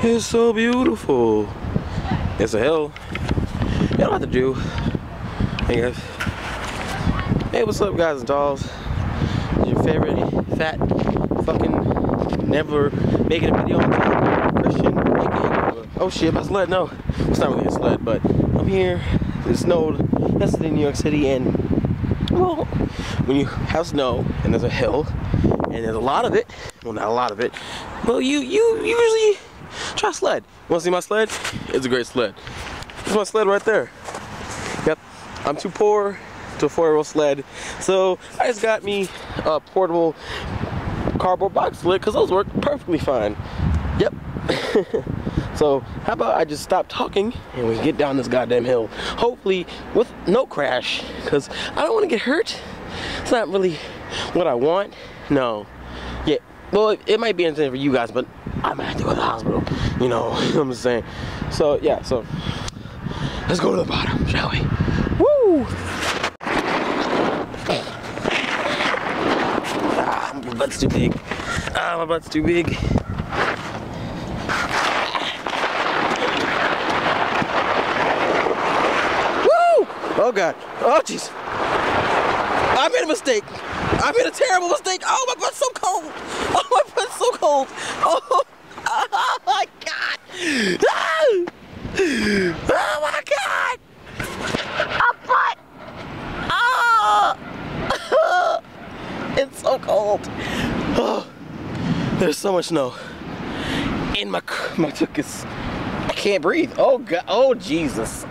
It's so beautiful. It's a hill. You don't have to do. Hey guys. Hey, what's up, guys and dolls? Your favorite fat fucking never making a video on time Christian, aka oh shit, my sled. No, it's not really a sled, but I'm here. It snowed yesterday in New York City, and well, when you have snow and there's a hill and there's a lot of it, well, not a lot of it, well, you usually try sled. You wanna see my sled? It's a great sled. This is my sled right there. Yep, I'm too poor to afford a sled, so I just got me a portable cardboard box sled because those work perfectly fine. Yep. So how about I just stop talking and we get down this goddamn hill, hopefully with no crash, because I don't want to get hurt. It's not really what I want. No. Yeah, well, it might be entertaining for you guys, but I might have to go to the hospital, you know. I'm just saying. So yeah, so let's go to the bottom, shall we? Woo! My butt's too big. My butt's too big. Woo! Oh God. Oh jeez. I made a mistake. I made a terrible mistake. Oh, my butt's so cold. Oh, my butt's so cold. Oh, oh my God. Oh my God. A butt. Oh. It's so cold. Oh, there's so much snow in my tuchus. I can't breathe. Oh God. Oh Jesus.